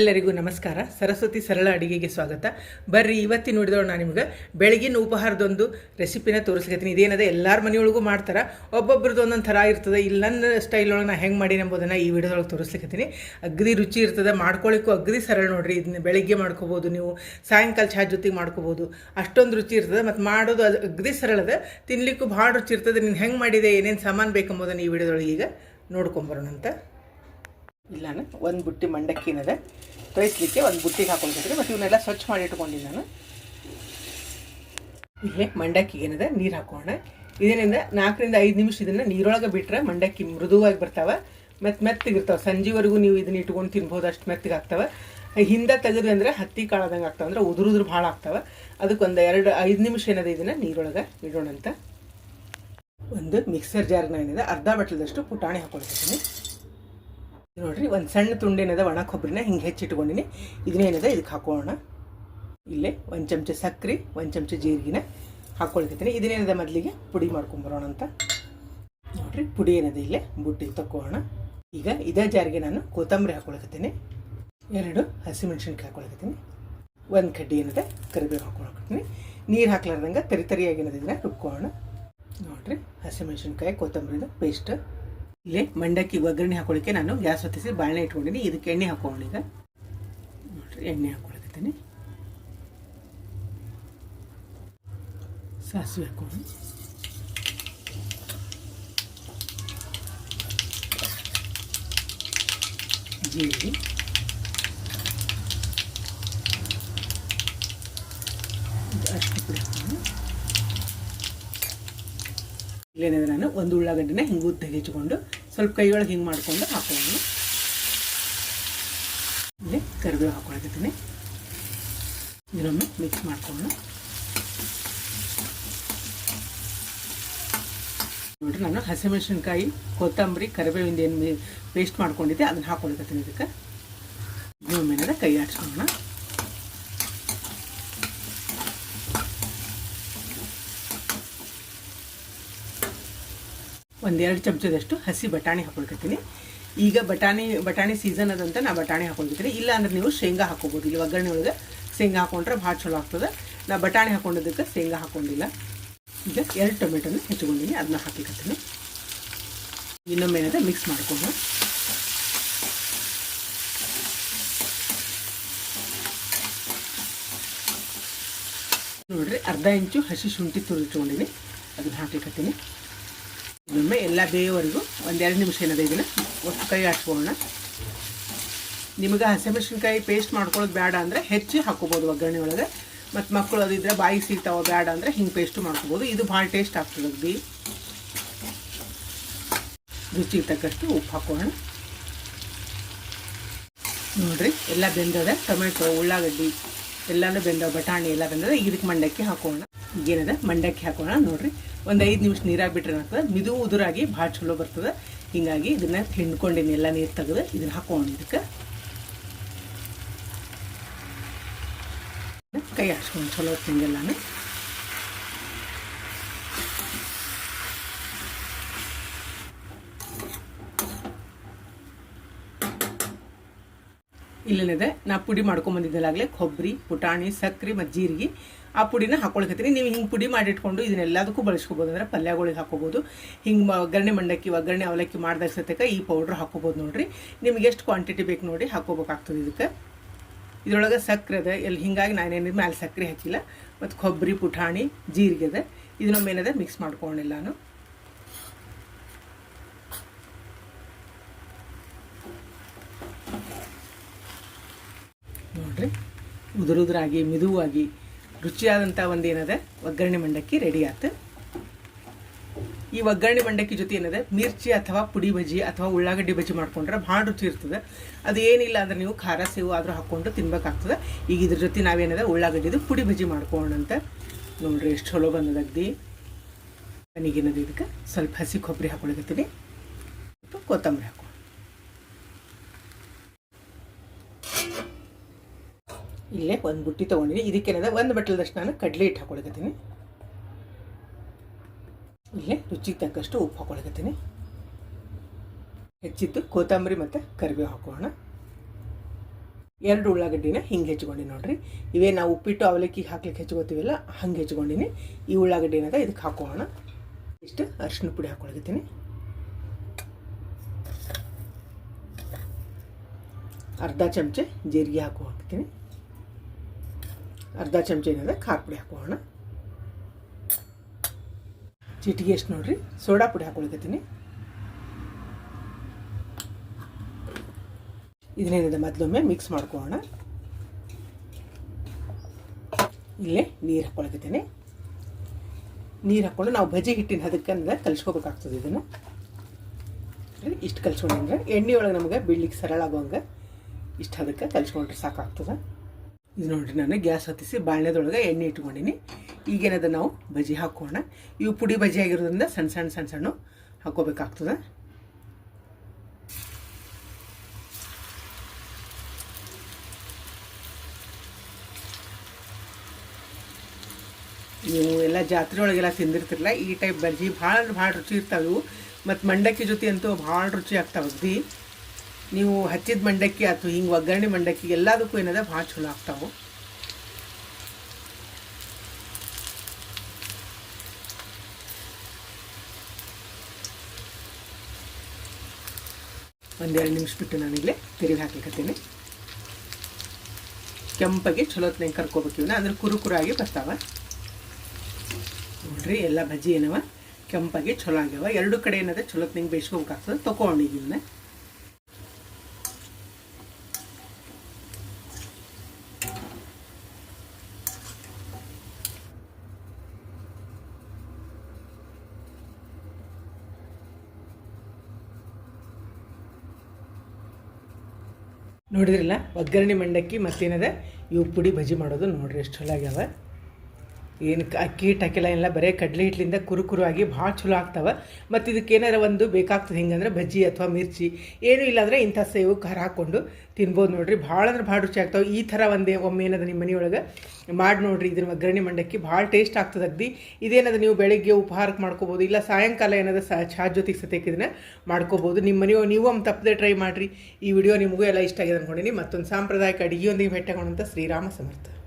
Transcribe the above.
ಎಲ್ಲರಿಗೂ ನಮಸ್ಕಾರ. ಸರಸ್ವತಿ ಸರಳ ಅಡಿಗೆಗೆ ಸ್ವಾಗತ. ಬರ್ರಿ ಇವತ್ತಿ ನೋಡಿದವಳು ನಾನು ನಿಮ್ಗೆ ಬೆಳಗಿನ ಉಪಹಾರದೊಂದು ರೆಸಿಪಿನ ತೋರಿಸ್ಲಿಕ್ಕತ್ತೀನಿ. ಇದೇನದೆ ಎಲ್ಲರ ಮನೆಯೊಳಗೂ ಮಾಡ್ತಾರೆ, ಒಬ್ಬೊಬ್ರದ್ದು ಒಂದೊಂದು ಥರ ಇರ್ತದೆ. ಇಲ್ಲಿ ನನ್ನ ಸ್ಟೈಲ್ ಒಳಗೆ ನಾನು ಹೆಂಗೆ ಮಾಡಿ ಎಂಬುದನ್ನು ಈ ವಿಡಿಯೋದೊಳಗೆ ತೋರಿಸ್ಲಿಕ್ಕತ್ತೀನಿ. ಅಗ್ದಿ ರುಚಿ ಇರ್ತದೆ, ಮಾಡ್ಕೊಳ್ಳಿಕ್ಕೂ ಅಗ್ದಿ ಸರಳ ನೋಡ್ರಿ. ಇದನ್ನ ಬೆಳಗ್ಗೆ ಮಾಡ್ಕೋಬೋದು, ನೀವು ಸಾಯಂಕಾಲ ಚಹಾ ಜೊತೆಗೆ ಮಾಡ್ಕೋಬೋದು. ಅಷ್ಟೊಂದು ರುಚಿ ಇರ್ತದೆ ಮತ್ತು ಮಾಡೋದು ಅದು ಅಗ್ದಿ ಸರಳದ, ತಿನ್ಲಿಕ್ಕೂ ಭಾಳ ರುಚಿ ಇರ್ತದೆ. ನೀನು ಹೆಂಗೆ ಮಾಡಿದೆ, ಏನೇನು ಸಾಮಾನು ಬೇಕೆಂಬುದನ್ನು ಈ ವಿಡಿಯೋದೊಳಗೆ ಈಗ ನೋಡ್ಕೊಂಬರೋಣಂತ. ಇಲ್ಲ ನಾನು ಒಂದು ಬುಟ್ಟಿ ಮಂಡಕ್ಕಿ ಏನದ ತೊಯ್ಸ್ಲಿಕ್ಕೆ ಒಂದು ಬುಟ್ಟಿಗೆ ಹಾಕೊಂಡಿದ್ದೀನಿ ಮತ್ತು ಇವನ್ನೆಲ್ಲ ಸ್ವಚ್ಛ ಮಾಡಿ ಇಟ್ಕೊಂಡಿದ್ದೀನಿ ನಾನು. ಇಲ್ಲೇ ಮಂಡಕ್ಕಿಗೆ ಏನದ ನೀರು ಹಾಕೋಣ. ಇದರಿಂದ 4 ರಿಂದ 5 ನಿಮಿಷ ಇದನ್ನು ನೀರೊಳಗೆ ಬಿಟ್ಟರೆ ಮಂಡಕ್ಕಿ ಮೃದುವಾಗಿ ಬರ್ತಾವೆ ಮತ್ತು ಮೆತ್ತಗಿರ್ತಾವೆ. ಸಂಜೆವರೆಗೂ ನೀವು ಇದನ್ನ ಇಟ್ಕೊಂಡು ತಿನ್ಬೋದು, ಅಷ್ಟು ಮೆತ್ತಗೆ ಆಗ್ತಾವೆ. ಹಿಂದೆ ತೆಗೆದು ಅಂದರೆ ಹತ್ತಿ ಕಾಳದಂಗೆ ಆಗ್ತಾವೆ, ಅಂದರೆ ಉದುರುದ್ರು ಭಾಳ ಆಗ್ತಾವೆ. ಅದಕ್ಕೊಂದು 2-5 ನಿಮಿಷ ಏನದ ಇದನ್ನು ನೀರೊಳಗೆ ಇಡೋಣಂತ. ಒಂದು ಮಿಕ್ಸರ್ ಜಾರ್ನ ಏನಿದೆ ಅರ್ಧ ಬಟ್ಲದಷ್ಟು ಪುಟಾಣಿ ಹಾಕೊಳ್ತೀನಿ ನೋಡ್ರಿ. ಒಂದು ಸಣ್ಣ ತುಂಡೇನದ ಒಣ ಕೊಬ್ಬರಿನ ಹಿಂಗೆ ಹೆಚ್ಚಿಟ್ಕೊಂಡಿನಿ. ಇದನ್ನೇನದ ಇದಕ್ಕೆ ಹಾಕೋಣ. ಇಲ್ಲೇ 1 ಚಮಚ ಸಕ್ಕರೆ, 1 ಚಮಚ ಜೀರಿಗೆನ ಹಾಕ್ಕೊಳ್ತೀನಿ. ಇದನ್ನೇನದ ಮೊದಲಿಗೆ ಪುಡಿ ಮಾಡ್ಕೊಂಬರೋಣ ಅಂತ ನೋಡ್ರಿ. ಪುಡಿ ಏನದ ಇಲ್ಲೇ ಬುಟ್ಟಿಗೆ ತಕ್ಕೋಣ. ಈಗ ಇದೇ ಜಾರಿಗೆ ನಾನು ಕೊತ್ತಂಬರಿ ಹಾಕೊಳಕತ್ತೀನಿ, 2 ಹಸಿಮೆಣ್ಸಿನ್ಕಾಯಿ ಹಾಕೊಳಕತ್ತೀನಿ, 1 ಕಡ್ಡಿ ಏನದ ಕರಿಬೇವು ಹಾಕೊಳಕತ್ತೀನಿ. ನೀರು ಹಾಕ್ಲಾರ್ದಂಗೆ ತರಿಯಾಗಿ ಏನದ ಇದನ್ನ ರುಬ್ಕೋಣ ನೋಡ್ರಿ. ಹಸಿಮೆಣ್ಸಿನ್ಕಾಯಿ ಕೊತ್ತಂಬರಿದು ಪೇಸ್ಟ್. ಇಲ್ಲೇ ಮಂಡಕ್ಕಿ ಒಗ್ಗರಣೆ ಹಾಕೊಳ್ಳಿಕ್ಕೆ ನಾನು ಗ್ಯಾಸ್ ಹೊತ್ತಿಸಿ ಬಾಣಲೆ ಇಟ್ಕೊಂಡಿನಿ. ಇದಕ್ಕೆ ಎಣ್ಣೆ ಹಾಕೋಣ. ಈಗ ನೋಡ್ರಿ ಎಣ್ಣೆ ಹಾಕೊಳಕತ್ತೀನಿ, ಸಾಸಿವೆ ಹಾಕೋಣ, ಜೀರಿಗೆ, ಅಷ್ಟು ಪುಡಿ ಹಾಕೋಣ. ಇಲ್ಲೇನಾದ್ರೆ ನಾನು ಒಂದು ಉಳ್ಳಾಗಡ್ಡಿನ ಹಿಂಗೆ ಉದ್ದ ಹೆಚ್ಚಿಕೊಂಡು ಸ್ವಲ್ಪ ಕೈಯೊಳಗೆ ಹಿಂಗೆ ಮಾಡಿಕೊಂಡು ಹಾಕೋಣ. ಇಲ್ಲಿ ಕರಿಬೇವು ಹಾಕೊಳಕತ್ತೀನಿ. ಇದನ್ನೊಮ್ಮೆ ಮಿಕ್ಸ್ ಮಾಡ್ಕೊಂಡು ನೋಡ್ರಿ. ನಾನು ಹಸಿಮೆಣಸಿನ್ಕಾಯಿ, ಕೊತ್ತಂಬರಿ, ಕರಿಬೇವಿಂದ ಏನು ಪೇಸ್ಟ್ ಮಾಡ್ಕೊಂಡಿದ್ದೆ ಅದನ್ನು ಹಾಕೊಳಕತ್ತೀನಿ. ಇದಕ್ಕೆ ಇನ್ನೊಮ್ಮೆನಾದ ಕೈ ಆಡ್ಸ್ಕೊಳ್ಳೋಣ. ಒಂದು 2 ಚಮಚದಷ್ಟು ಹಸಿ ಬಟಾಣಿ ಹಾಕೊಳ್ಕತ್ತೀನಿ. ಈಗ ಬಟಾಣಿ ಸೀಸನ್ ಅದಂತ ನಾ ಬಟಾಣಿ ಹಾಕೊಳ್ತೀನಿ. ಇಲ್ಲ ಅಂದ್ರೆ ನೀವು ಶೇಂಗಾ ಹಾಕೋಬೋದು. ಇಲ್ಲಿ ಒಗ್ಗರಣೆ ಒಳಗೆ ಶೇಂಗಾ ಹಾಕೊಂಡ್ರೆ ಭಾಳ ಚಲೋ ಆಗ್ತದೆ. ನಾ ಬಟಾಣಿ ಹಾಕೊಂಡಿದ್ದಕ್ಕೆ ಶೇಂಗಾ ಹಾಕೊಂಡಿಲ್ಲ. ಈಗ 2 ಟೊಮೆಟೊನ ಹೆಚ್ಚಿಕೊಂಡಿನಿ, ಅದನ್ನ ಹಾಕ್ಲಿಕ್ಕತ್ತೀನಿ. ಇನ್ನೊಮ್ಮೆ ಏನದ ಮಿಕ್ಸ್ ಮಾಡ್ಕೊಂಡು ನೋಡ್ರಿ. ಅರ್ಧ ಇಂಚು ಹಸಿ ಶುಂಠಿ ತುರಿಟ್ಕೊಂಡಿನಿ, ಅದನ್ನ ಹಾಕ್ಲಿಕ್ಕತ್ತೀನಿ. ಇನ್ನೊಮ್ಮೆ ಎಲ್ಲ ಬೇಯವರೆಗೂ 1-2 ನಿಮಿಷ ಏನದ ಇದನ್ನು ಒಟ್ಟು ಕೈ ಆಡ್ಸ್ಕೊಳ್ಳೋಣ. ನಿಮಗೆ ಹಸಿಮೆಣಸಿನ್ಕಾಯಿ ಪೇಸ್ಟ್ ಮಾಡ್ಕೊಳ್ಳೋದು ಬೇಡ ಅಂದರೆ ಹೆಚ್ಚು ಹಾಕೋಬೋದು ಒಗ್ಗರಣೆ ಒಳಗೆ. ಮತ್ತು ಮಕ್ಕಳು ಅದಿದ್ರೆ ಬಾಯಿ ಸಿಗ್ತಾವೆ, ಬೇಡ ಅಂದರೆ ಹಿಂಗೆ ಪೇಸ್ಟು ಮಾಡ್ಕೋಬೋದು. ಇದು ಭಾಳ ಟೇಸ್ಟ್ ಆಗ್ತದೆ. ಅಗ್ದಿ ರುಚಿಗೆ ತಕ್ಕಷ್ಟು ಉಪ್ಪು ಹಾಕೋಣ ನೋಡ್ರಿ. ಎಲ್ಲ ಬೆಂದದ, ಟೊಮೆಟೊ, ಉಳ್ಳಾಗಡ್ಡಿ ಎಲ್ಲನೂ ಬೆಂದವ, ಬಟಾಣಿ ಎಲ್ಲ ಬೆಂದದ. ಇದಕ್ಕೆ ಮಂಡಕ್ಕಿ ಹಾಕೋಣ. ಈಗೇನದ ಮಂಡಕ್ಕಿ ಹಾಕೋಣ ನೋಡ್ರಿ. ಒಂದು 5 ನಿಮಿಷ ನೀರಾಗಿ ಬಿಟ್ರೆ ಏನಾಗ್ತದೆ, ಮಿದು ಉದುರಾಗಿ ಭಾಳ ಚಲೋ ಬರ್ತದೆ. ಹೀಗಾಗಿ ಇದನ್ನು ಹಿಂಡ್ಕೊಂಡಿನಿ, ಎಲ್ಲ ನೀರು ತೆಗೆದು ಇದನ್ನು ಹಾಕೋಣ. ಇದಕ್ಕೆ ಕೈ ಹಾಕ್ಸ್ಕೊಂಡು ಚಲೋ ತಿಂಗೆಲ್ಲಾನು. ಇಲ್ಲೇನಿದೆ ನಾ ಪುಡಿ ಮಾಡ್ಕೊಂಬಂದಿದ್ದಲ್ಲಾಗಲೇ ಕೊಬ್ಬರಿ, ಪುಟಾಣಿ, ಸಕ್ಕರೆ ಮತ್ತು ಜೀರಿಗೆ ಆ ಪುಡಿನ ಹಾಕೊಳ್ಕತ್ತೀನಿ. ನೀವು ಹಿಂಗೆ ಪುಡಿ ಮಾಡಿಟ್ಕೊಂಡು ಇದನ್ನೆಲ್ಲದಕ್ಕೂ ಬಳಸ್ಕೋಬೋದು. ಅಂದರೆ ಪಲ್ಯಗಳಿಗೆ ಹಾಕೋಬೋದು. ಹಿಂಗೆ ಒಗ್ಗರಣೆ ಮಂಡಕ್ಕಿ, ಒಗ್ಗರಣೆ ಅವಲಕ್ಕಿ ಮಾಡಿದಾಗ ಸತ್ಯಕ್ಕೆ ಈ ಪೌಡ್ರ್ ಹಾಕೋಬೋದು ನೋಡಿರಿ. ನಿಮ್ಗೆ ಎಷ್ಟು ಕ್ವಾಂಟಿಟಿ ಬೇಕು ನೋಡಿ ಹಾಕೋಬೇಕಾಗ್ತದೆ. ಇದಕ್ಕೆ ಇದರೊಳಗೆ ಸಕ್ಕರೆ ಅದ ಎಲ್ಲಿ, ಹಿಂಗಾಗಿ ನಾನೇನಿದ ಮೇಲೆ ಸಕ್ಕರೆ ಹಾಕಿಲ್ಲ. ಮತ್ತು ಕೊಬ್ಬರಿ, ಪುಟಾಣಿ, ಜೀರಿಗೆ ಅದ. ಇದನ್ನೊಮ್ಮೇನದ ಮಿಕ್ಸ್ ಮಾಡ್ಕೊಂಡಿಲ್ಲ ನಾನು. ನೋಡ್ರಿ, ಉದುರಾಗಿ ಮಿದುವಾಗಿ ರುಚಿಯಾದಂಥ ಒಂದೇನದ ಒಗ್ಗರಣೆ ಮಂಡಕ್ಕಿ ರೆಡಿ ಆಯ್ತು. ಈ ಒಗ್ಗರಣೆ ಮಂಡಕ್ಕಿ ಜೊತೆ ಏನದ ಮಿರ್ಚಿ ಅಥವಾ ಪುಡಿ ಬಜ್ಜಿ ಅಥವಾ ಉಳ್ಳಾಗಡ್ಡಿ ಬಜ್ಜಿ ಮಾಡ್ಕೊಂಡ್ರೆ ಭಾಳ ರುಚಿ ಇರ್ತದೆ. ಅದು ಏನಿಲ್ಲ ಅಂದ್ರೆ ನೀವು ಖಾರ ಸೇವು ಆದರೂ ಹಾಕ್ಕೊಂಡು ತಿನ್ಬೇಕಾಗ್ತದೆ. ಈಗ ಇದ್ರ ಜೊತೆ ನಾವೇನದ ಉಳ್ಳಾಗಡ್ಡಿದು ಪುಡಿ ಬಜ್ಜಿ ಮಾಡ್ಕೊಳ್ಳೋಣಂತ ನೋಡ್ರಿ. ಎಷ್ಟು ಚಲೋ ಬಂದದ ಅಗ್ದಿ. ನನಗೇನದ ಇದಕ್ಕೆ ಸ್ವಲ್ಪ ಹಸಿ ಕೊಬ್ಬರಿ ಹಾಕೊಳಕತ್ತೀನಿ, ಕೊತ್ತಂಬರಿ ಹಾಕೋ. ಇಲ್ಲೇ ಒಂದು ಬುಟ್ಟಿ ತೊಗೊಂಡಿನಿ. ಇದಕ್ಕೇನದ 1 ಬಟ್ಲದಷ್ಟು ನಾನು ಕಡಲೆ ಹಿಟ್ಟು ಹಾಕೊಳಕತ್ತೀನಿ. ಇಲ್ಲೇ ರುಚಿಗೆ ತಕ್ಕಷ್ಟು ಉಪ್ಪು ಹಾಕೊಳಕತ್ತೀನಿ. ಹೆಚ್ಚಿತ್ತು ಕೊತ್ತಂಬರಿ ಮತ್ತು ಕರಿಬೇವು ಹಾಕೋಣ. 2 ಉಳ್ಳಾಗಡ್ಡಿನ ಹಿಂಗೆ ಹೆಚ್ಕೊಂಡು ನೋಡಿರಿ. ಇವೇ ನಾವು ಉಪ್ಪಿಟ್ಟು ಅವಲಕ್ಕಿ ಹಾಕ್ಲಿಕ್ಕೆ ಹೆಚ್ಕೋತೀವಲ್ಲ ಹಂಗೆ ಹೆಚ್ಕೊಂಡಿನಿ. ಈ ಉಳ್ಳಾಗಡ್ಡಿ ಏನದ ಇದಕ್ಕೆ ಹಾಕೋಣ. ಇಷ್ಟು ಅರಿಶಿನ ಪುಡಿ ಹಾಕೊಳಕತ್ತೀನಿ. ಅರ್ಧ ಚಮಚೆ ಜೀರಿಗೆ ಹಾಕ್ತೀನಿ. ಅರ್ಧ ಚಮಚೆ ಏನದ ಖಾರ ಪುಡಿ ಹಾಕೋಣ. ಚಿಟಿಗೆ ಎಷ್ಟು ನೋಡ್ರಿ ಸೋಡಾ ಪುಡಿ ಹಾಕೊಳಕತ್ತೀನಿ. ಇದನ್ನೇನಿದೆ ಮೊದಲೊಮ್ಮೆ ಮಿಕ್ಸ್ ಮಾಡ್ಕೊಳ್ಳೋಣ. ಇಲ್ಲೇ ನೀರು ಹಾಕೊಳಕತ್ತೀನಿ. ನೀರು ಹಾಕ್ಕೊಂಡು ನಾವು ಬಜ್ಜಿ ಹಿಟ್ಟಿನ ಹದಕ್ಕಂದ್ರೆ ಕಲಿಸ್ಕೋಬೇಕಾಗ್ತದೆ. ಇದನ್ನು ಇಷ್ಟು ಕಲಿಸ್ಕೊಂಡ್ರೆ ಎಣ್ಣೆ ಒಳಗೆ ನಮಗೆ ಬಿಡ್ಲಿಕ್ಕೆ ಸರಳ ಆಗೋಂಗೆ ಇಷ್ಟು ಹದಕ್ಕೆ ಕಲಿಸ್ಕೊಂಡ್ರೆ ಸಾಕಾಗ್ತದೆ. ಇದು ನೋಡಿರಿ ನಾನು ಗ್ಯಾಸ್ ಹತ್ತಿಸಿ ಬಾಣಲೆದೊಳಗೆ ಎಣ್ಣೆ ಇಟ್ಕೊಂಡಿನಿ. ಈಗೇನದ ನಾವು ಬಜ್ಜಿ ಹಾಕೋಣ. ಇವು ಪುಡಿ ಬಜ್ಜಿ ಆಗಿರೋದ್ರಿಂದ ಸಣ್ಣ ಸಣ್ಣ ಹಾಕೋಬೇಕಾಗ್ತದೆ. ನೀವು ಎಲ್ಲ ಜಾತ್ರೆ ಒಳಗೆಲ್ಲ ತಿಂದಿರ್ತಿರಲ್ಲ, ಈ ಟೈಪ್ ಬಜ್ಜಿ ಭಾಳ ರುಚಿ ಇರ್ತಾವೆ ಇವು. ಮತ್ತು ಮಂಡಕ್ಕಿ ಜೊತೆ ಅಂತೂ ಭಾಳ ರುಚಿ ಆಗ್ತಾವೆ. ಅಗ್ದಿ ನೀವು ಹಚ್ಚಿದ ಮಂಡಕ್ಕಿ ಅಥವಾ ಹಿಂಗೆ ಒಗ್ಗರಣೆ ಮಂಡಕ್ಕಿ ಎಲ್ಲದಕ್ಕೂ ಏನದ ಭಾಳ ಚಲೋ ಆಗ್ತಾವೆ. ಒಂದೆರಡು ನಿಮಿಷ ಬಿಟ್ಟು ನಾನಿಲ್ಲೇ ತಿರುಗಿ ಹಾಕ್ಲಿಕ್ಕತ್ತೀನಿ. ಕೆಂಪಗೆ ಚಲೋತ್ನಂಗೆ ಕರ್ಕೋಬೇಕು ಇವನ್ನ, ಅಂದ್ರೆ ಕುರುಕುರಾಗಿ ಬರ್ತಾವೆ ನೋಡ್ರಿ. ಎಲ್ಲ ಬಜ್ಜಿ ಏನವ ಕೆಂಪಾಗಿ ಚಲೋ ಆಗ್ಯಾವ. 2 ಕಡೆ ಏನದ ಚಲೋತ್ನಂಗೆ ಬೇಯಿಸ್ಕೋಬೇಕಾಗ್ತದೆ. ತೊಗೊಂಡಿದ್ದೀವಿ ಇವನ್ನ. ನೋಡಿದ್ರಲ್ಲ ಒಗ್ಗರಣೆ ಮಂಡಕ್ಕಿ ಮತ್ತೇನದ ಇವು ಪುಡಿ ಬಜ್ಜಿ ಮಾಡೋದು ನೋಡ್ರಿ ಎಷ್ಟು ಚಲೋ ಆಗ್ಯಾವ. ಏನು ಅಕ್ಕಿ ಹಿಟ್ಟು ಹಾಕಿಲ್ಲ, ಎಲ್ಲ ಬರೀ ಕಡಲೆ ಹಿಟ್ಟಿಂದ ಕುರುಕುರು ಆಗಿ ಭಾಳ ಚಲೋ ಆಗ್ತಾವೆ. ಮತ್ತು ಇದಕ್ಕೆ ಏನಾರ ಒಂದು ಬೇಕಾಗ್ತದೆ ಹಿಂಗಂದ್ರೆ ಬಜ್ಜಿ ಅಥವಾ ಮಿರ್ಚಿ ಏನೂ ಇಲ್ಲಾಂದರೆ ಇಂಥ ಸೇವು ಖಾರ ಹಾಕ್ಕೊಂಡು ತಿನ್ಬೋದು ನೋಡ್ರಿ. ಭಾಳ ಅಂದ್ರೆ ಭಾಳ ರುಚಿ ಆಗ್ತಾವೆ. ಈ ಥರ ಒಮ್ಮೆ ಏನದ ನಿಮ್ಮ ಮನೆಯೊಳಗೆ ಮಾಡಿ ನೋಡ್ರಿ. ಇದ್ರ ಒಗ್ಗರಣೆ ಮಂಡಕ್ಕಿ ಭಾಳ ಟೇಸ್ಟ್ ಆಗ್ತದೆ. ಅಗ್ದಿ ಇದೇನದ ನೀವು ಬೆಳಗ್ಗೆ ಉಪಹಾರಕ್ಕೆ ಮಾಡ್ಕೋಬೋದು, ಇಲ್ಲ ಸಾಯಂಕಾಲ ಏನದ ಚಹಾ ಜೊತೆಗೆ ಸತ್ಯಕ್ಕೆ ಇದನ್ನು ಮಾಡ್ಕೋಬೋದು. ನಿಮ್ಮ ಮನೆಯೋ ನೀವು ಒಮ್ಮೆ ತಪ್ಪದೆ ಟ್ರೈ ಮಾಡಿರಿ. ಈ ವಿಡಿಯೋ ನಿಮಗೂ ಎಲ್ಲ ಇಷ್ಟ ಆಗಿದೆ ಅಂದ್ಕೊಂಡಿನಿ. ಮತ್ತೊಂದು ಸಾಂಪ್ರದಾಯಿಕ ಅಡುಗೆಯೊಂದಿಗೆ ಭೇಟಿಯಾಗೋಣಂತ. ಶ್ರೀರಾಮ ಸಮರ್ಥ.